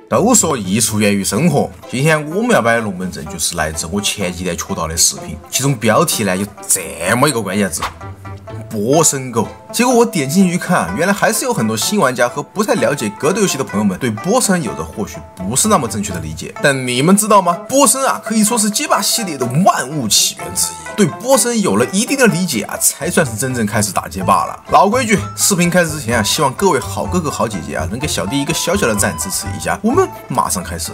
都说艺术源于生活，今天我们要摆的龙门阵就是来自我前几天学到的视频，其中标题呢有这么一个关键字：波神狗。结果我点进去一看，原来还是有很多新玩家和不太了解格斗游戏的朋友们对波神有着或许不是那么正确的理解。但你们知道吗？波神啊，可以说是街霸系列的万物起源之一。对波神有了一定的理解啊，才算是真正开始打街霸了。老规矩，视频开始之前啊，希望各位好哥哥好姐姐啊，能给小弟一个小小的赞支持一下。我们马上开始。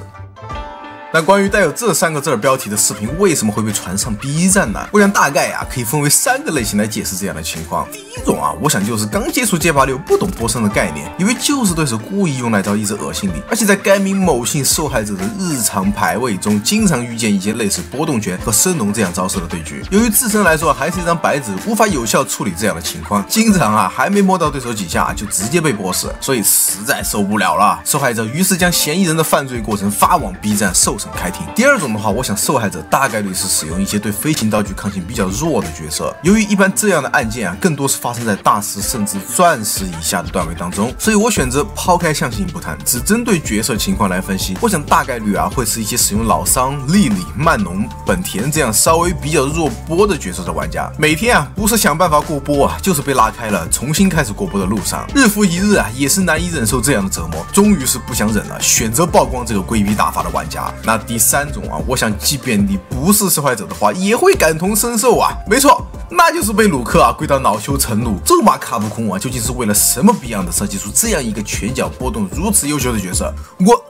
那关于带有这3个字标题的视频为什么会被传上 B 站呢？我想大概可以分为3个类型来解释这样的情况。第一种我想就是刚接触街霸6不懂波神的概念，以为就是对手故意用来招一只恶心你，而且在该名某姓受害者的日常排位中，经常遇见一些类似波动拳和升龙这样招式的对局。由于自身来说还是一张白纸，无法有效处理这样的情况，经常还没摸到对手几下就直接被波死，所以实在受不了了。受害者于是将嫌疑人的犯罪过程发往 B 站受审开庭。第二种的话，我想受害者大概率是使用一些对飞行道具抗性比较弱的角色。由于一般这样的案件更多是发生在大师甚至钻石以下的段位当中，所以我选择抛开象性不谈，只针对角色情况来分析。我想大概率会是一些使用老桑、莉莉、曼农、本田这样稍微比较弱波的角色的玩家，每天不是想办法过波就是被拉开了重新开始过波的路上，日复一日也是难以忍受这样的折磨，终于是不想忍了，选择曝光这个规避大法的玩家。那第3种我想即便你不是受害者的话，也会感同身受没错，那就是被鲁克跪到恼羞成怒，咒骂卡普空究竟是为了什么逼样的设计出这样一个拳脚波动如此优秀的角色。我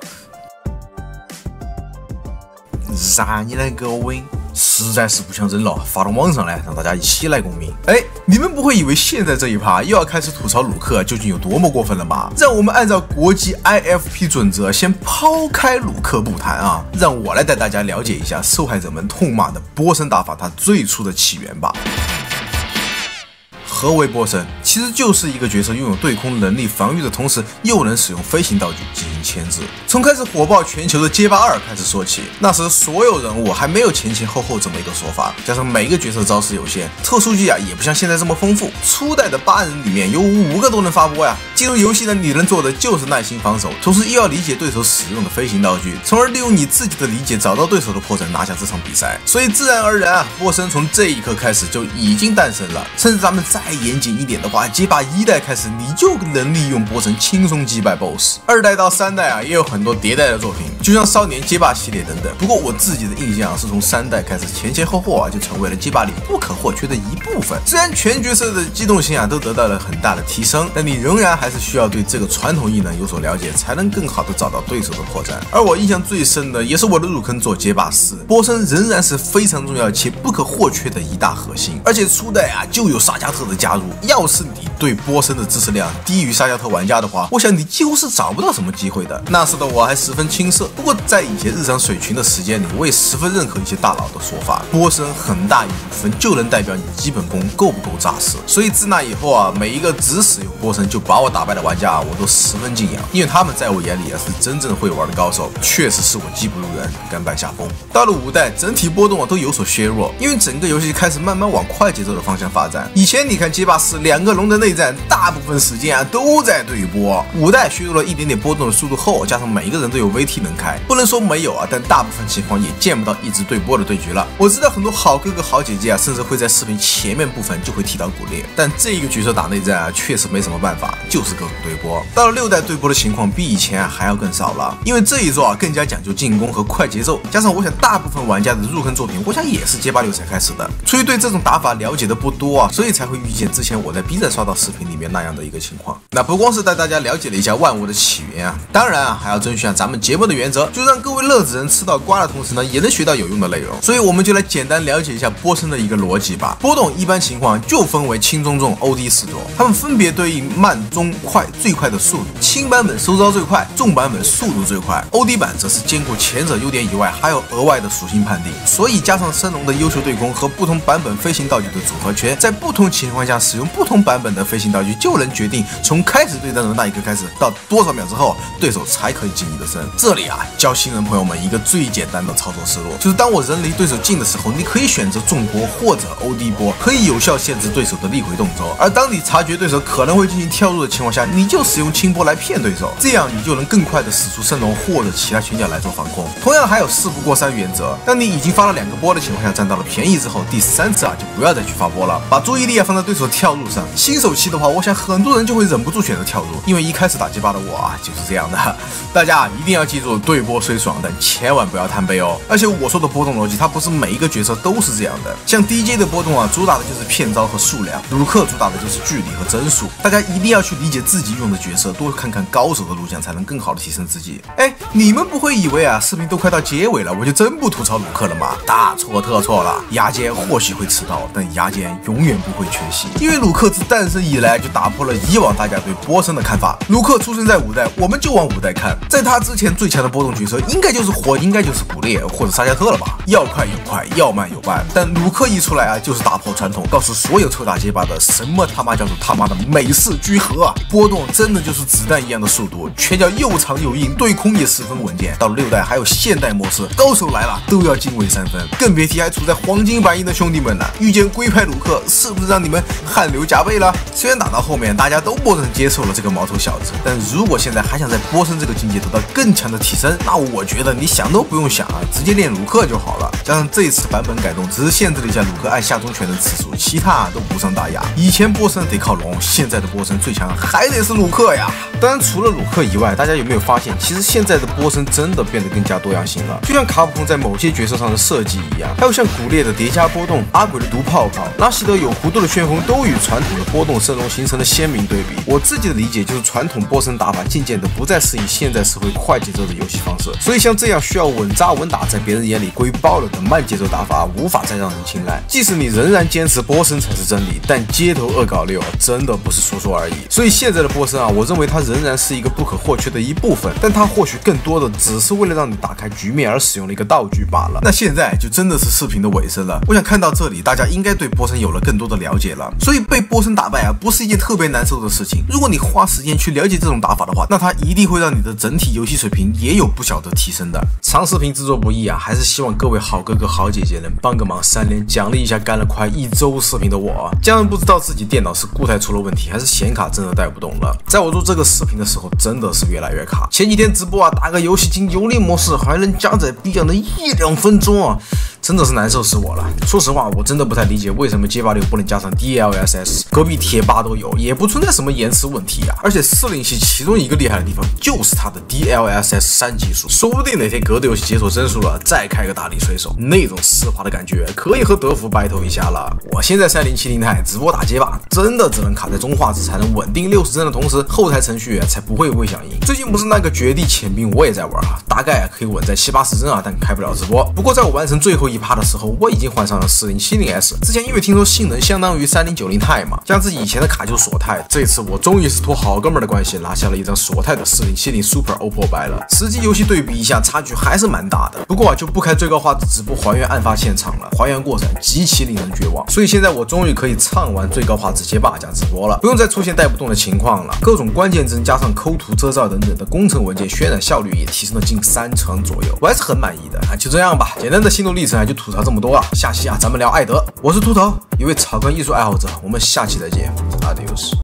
让你来给我稳，实在是不想忍了，发到网上来让大家一起来共鸣。你们不会以为现在这一趴又要开始吐槽鲁克究竟有多么过分了吧？让我们按照国际 IFP 准则先抛开鲁克不谈让我来带大家了解一下受害者们痛骂的波神打法它最初的起源吧。何为波神？其实就是一个角色拥有对空能力、防御的同时，又能使用飞行道具进行牵制。从开始火爆全球的街霸2开始说起，那时所有人物还没有前前后后这么一个说法，加上每个角色招式有限，特殊技也不像现在这么丰富。初代的8人里面有5个都能发波进入游戏呢，你能做的就是耐心防守，同时又要理解对手使用的飞行道具，从而利用你自己的理解找到对手的破绽，拿下这场比赛。所以自然而然波神从这一刻开始就已经诞生了。甚至咱们再严谨一点的话，街霸1代开始你就能利用波神轻松击败 BOSS，2代到3代也有很多迭代的作品，就像少年街霸系列等等。不过我自己的印象是从3代开始前前后后就成为了街霸里不可或缺的一部分。虽然全角色的机动性都得到了很大的提升，但你仍然还是需要对这个传统异能有所了解，才能更好的找到对手的破绽。而我印象最深的，也是我的入坑作街霸4，波神仍然是非常重要且不可或缺的一大核心。而且初代就有沙加特的加入，要是你对波神的支持量低于沙加特玩家的话，我想你几乎是找不到什么机会的。那时的我还十分青涩，不过在以前日常水群的时间里，我也十分认可一些大佬的说法，波神很大一部分就能代表你基本功够不够扎实。所以自那以后每一个只使用波神就把我打败的玩家我都十分敬仰，因为他们在我眼里是真正会玩的高手，确实是我技不如人，甘拜下风。到了5代，整体波动都有所削弱，因为整个游戏开始慢慢往快节奏的方向发展。以前你看街霸4 2个龙的内战，大部分时间都在对波。5代削弱了一点点波动的速度后，加上每一个人都有 VT 能开，不能说没有但大部分情况也见不到一直对波的对局了。我知道很多好哥哥好姐姐甚至会在视频前面部分就会提到骨裂，但这个角色打内战确实没什么办法，就是各种对波。到了6代对波的情况比以前还要更少了，因为这一座更加讲究进攻和快节奏，加上我想大部分玩家的入坑作品，我想也是街霸6才开始的，出于对这种打法了解的不多所以才会遇见之前我在 B 站刷到视频里面那样的一个情况。那不光是带大家了解了一下万物的起源当然还要遵循咱们节目的原则，就让各位乐子人吃到瓜的同时呢，也能学到有用的内容。所以我们就来简单了解一下波神的一个逻辑吧。波动一般情况就分为轻、中、重 OD 4种，它们分别对应慢、中、快、最快的速度。轻版本收招最快，重版本速度最快。OD 版则是兼顾前者优点以外，还有额外的属性判定，所以加上升龙的优秀对攻和不同版本飞行道具的组合拳，在不同情况下使用不同版版本的飞行道具就能决定从开始对战的那一刻开始到多少秒之后，对手才可以近你的身。这里啊，教新人朋友们一个最简单的操作思路，就是当我人离对手近的时候，你可以选择重波或者 OD 波，可以有效限制对手的力回动作。而当你察觉对手可能会进行跳入的情况下，你就使用轻波来骗对手，这样你就能更快的使出圣龙或者其他拳脚来做防控。同样还有4不过3原则，当你已经发了2个波的情况下占到了便宜之后，第3次啊就不要再去发波了，把注意力放在对手跳入上。新手期的话，我想很多人就会忍不住选择跳入，因为一开始打街霸的我啊就是这样的。大家一定要记住，对波虽爽，但千万不要贪杯哦。而且我说的波动逻辑，它不是每一个角色都是这样的。像 DJ 的波动啊，主打的就是骗招和数量；鲁克主打的就是距离和帧数。大家一定要去理解自己用的角色，多看看高手的录像，才能更好的提升自己。哎，你们不会以为啊，视频都快到结尾了，我就真不吐槽鲁克了吗？大错特错了。压肩或许会迟到，但压肩永远不会缺席，因为鲁克自诞生以来就打破了以往大家对波神的看法。鲁克出生在5代，我们就往5代看，在他之前最强的波动角色应该就是古烈或者沙加特了吧？要快有快，要慢有慢。但鲁克一出来啊，就是打破传统，告诉所有抽打街霸的什么他妈叫做他妈的美式居合啊！波动真的就是子弹一样的速度，拳脚又长又硬，对空也十分稳健。到了6代还有现代模式，高手来了都要敬畏3分，更别提还处在黄金版印的兄弟们了。遇见龟派鲁克，是不是让你们汗流浃背了？虽然打到后面大家都默认接受了这个毛头小子，但如果现在还想在波神这个境界得到更强的提升，那我觉得你想都不用想啊，直接练鲁克就好了。加上这一次版本改动，只是限制了一下鲁克按下中拳的次数，其他都无伤大雅。以前波神得靠龙，现在的波神最强还得是鲁克呀。当然除了鲁克以外，大家有没有发现，其实现在的波神真的变得更加多样性了？就像卡普空在某些角色上的设计一样，还有像古烈的叠加波动、阿鬼的毒泡泡、拉希德有弧度的旋风，都与传统的波动圣龙形成了鲜明对比。我自己的理解就是，传统波神打法渐渐的不再适应现在社会快节奏的游戏方式，所以像这样需要稳扎稳打，在别人眼里龟爆了的慢节奏打法，无法再让人青睐。即使你仍然坚持波神才是真理，但街头恶搞6真的不是说说而已。所以现在的波神啊，我认为它仍然是一个不可或缺的一部分，但它或许更多的只是为了让你打开局面而使用的一个道具罢了。那现在就真的是视频的尾声了，我想看到这里，大家应该对波神有了更多的了解了。所以被波神打败啊，不是一件特别难受的事情。如果你花时间去了解这种打法的话，那它一定会让你的整体游戏水平也有不小的提升的。长视频制作不易啊，还是希望各位好哥哥好姐姐能帮个忙，3连奖励一下干了快1周视频的我。家人不知道自己电脑是固态出了问题，还是显卡真的带不动了。在我做这个视频的时候，真的是越来越卡。前几天直播啊，打个游戏进游离模式，还能加载逼样的1-2分钟啊，真的是难受死我了。说实话，我真的不太理解为什么街霸6不能加上 DLSS， 隔壁贴吧都有，也不存在什么延迟问题啊。而且40系其中一个厉害的地方就是它的 DLSS 3技术，说不定哪天格斗游戏解锁帧数了，再开个大力水手，那种丝滑的感觉可以和德芙battle一下了。我现在3070钛直播打街霸，真的只能卡在中画质才能稳定60帧的同时，后台程序才不会未响应。最近不是那个绝地潜兵我也在玩啊，大概可以稳在70-80帧啊，但开不了直播。不过在我完成最后一趴的时候，我已经换上了4070S。之前因为听说性能相当于3090钛嘛，将自己以前的卡就锁钛，这次我终于是托好哥们的关系拿下了一张锁钛的4070 Super OPPO 白了。实际游戏对比一下，差距还是蛮大的。不过就不开最高画质直播还原案发现场了，还原过程极其令人绝望。所以现在我终于可以畅玩最高画质街霸加直播了，不用再出现带不动的情况了。各种关键帧加上抠图遮罩等等的工程文件渲染效率也提升了近30%左右，我还是很满意的啊。就这样吧，简单的心路历程就吐槽这么多啊。下期咱们聊艾德，我是秃头，一位草根艺术爱好者，我们下期再见 ，Adios。